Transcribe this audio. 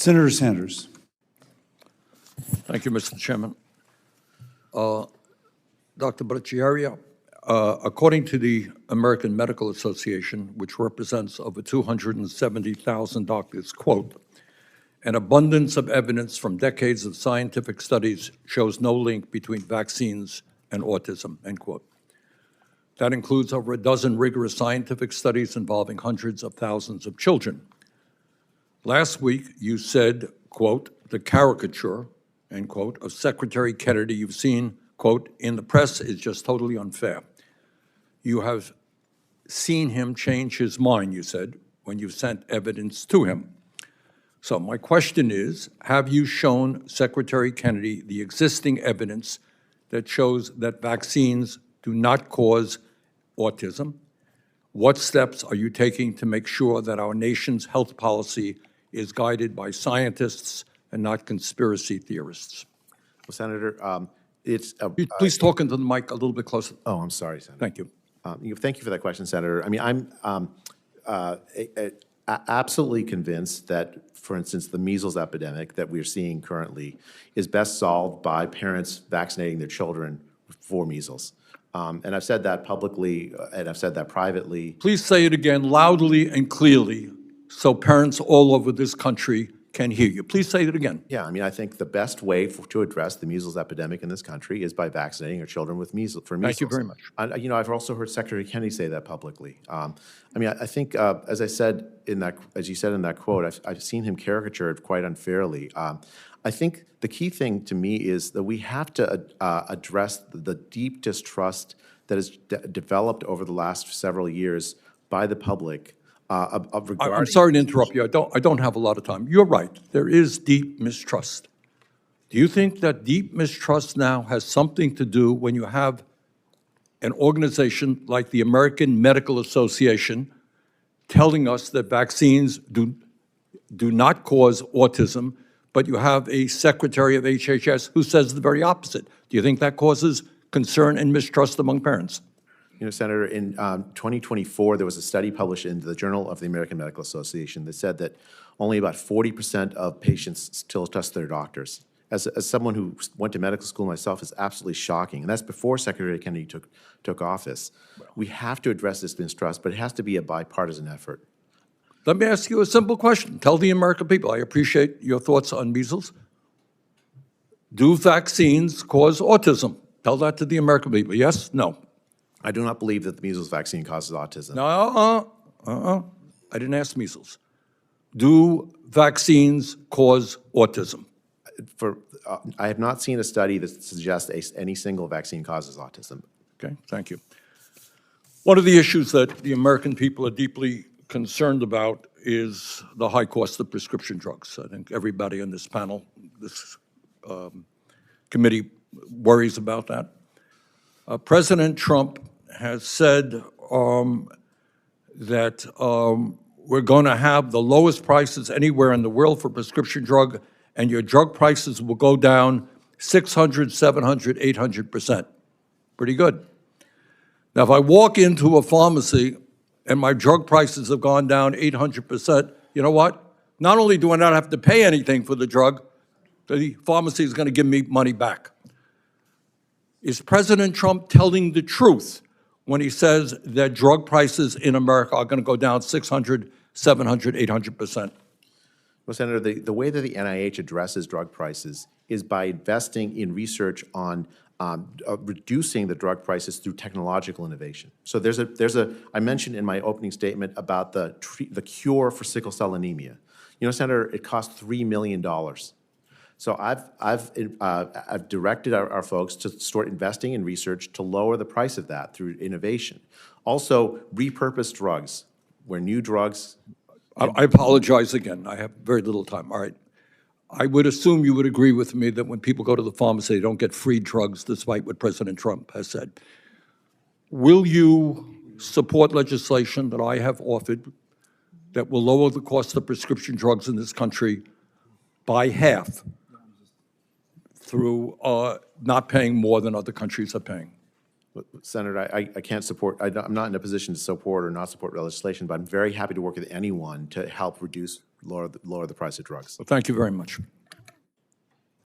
Senator Sanders. Thank you, Mr. Chairman. Dr. Bhattacharya, according to the American Medical Association, which represents over 270,000 doctors, quote, an abundance of evidence from decades of scientific studies shows no link between vaccines and autism, end quote. That includes over a dozen rigorous scientific studies involving hundreds of thousands of children. Last week, you said, quote, the caricature, end quote, of Secretary Kennedy you've seen, quote, in the press is just totally unfair. You have seen him change his mind, you said, when you sent evidence to him. So my question is, have you shown Secretary Kennedy the existing evidence that shows that vaccines do not cause autism? What steps are you taking to make sure that our nation's health policy is guided by scientists and not conspiracy theorists? Well, Senator, Please talk into the mic a little bit closer. Oh, I'm sorry, Senator. Thank you. Thank you for that question, Senator. I mean, I'm absolutely convinced that, for instance, the measles epidemic that we're seeing currently is best solved by parents vaccinating their children for measles. And I've said that publicly, and I've said that privately. Please say it again loudly and clearly so parents all over this country can hear you. Please say it again. Yeah, I mean, I think the best way to address the measles epidemic in this country is by vaccinating our children with measles. Thank you very much. You know, I've also heard Secretary Kennedy say that publicly. I mean, I think, as I said in that, as you said in that quote, I've seen him caricatured quite unfairly. I think the key thing to me is that we have to address the deep distrust that has developed over the last several years by the public. I'm sorry to interrupt you. I don't have a lot of time. You're right. There is deep mistrust. Do you think that deep mistrust now has something to do when you have an organization like the American Medical Association telling us that vaccines do not cause autism, but you have a secretary of HHS who says the very opposite? Do you think that causes concern and mistrust among parents? You know, Senator, in 2024, there was a study published in the Journal of the American Medical Association that said that only about 40% of patients still trust their doctors. As someone who went to medical school myself, it's absolutely shocking. And that's before Secretary Kennedy took office. We have to address this mistrust, but it has to be a bipartisan effort. Let me ask you a simple question. Tell the American people, I appreciate your thoughts on measles. Do vaccines cause autism? Tell that to the American people. Yes? No? I do not believe that the measles vaccine causes autism. No, I didn't ask measles. Do vaccines cause autism? I have not seen a study that suggests any single vaccine causes autism. Okay, thank you. One of the issues that the American people are deeply concerned about is the high cost of prescription drugs. I think everybody on this panel, this committee worries about that. President Trump has said that we're going to have the lowest prices anywhere in the world for prescription drug, and your drug prices will go down 600, 700, 800%. Pretty good. Now, if I walk into a pharmacy and my drug prices have gone down 800%, you know what? Not only do I not have to pay anything for the drug, the pharmacy is going to give me money back. Is President Trump telling the truth when he says that drug prices in America are going to go down 600, 700, 800%? Well, Senator, the way that the NIH addresses drug prices is by investing in research on reducing the drug prices through technological innovation. So I mentioned in my opening statement about the cure for sickle cell anemia. You know, Senator, it costs $3 million. So I've directed our folks to start investing in research to lower the price of that through innovation. Also, repurposed drugs, where new drugs... I apologize again. I have very little time. All right. I would assume you would agree with me that when people go to the pharmacy, they don't get free drugs, despite what President Trump has said. Will you support legislation that I have offered that will lower the cost of prescription drugs in this country by half through not paying more than other countries are paying? Senator, I can't support, I'm not in a position to support or not support legislation, but I'm very happy to work with anyone to help reduce lower the price of drugs. Well, thank you very much.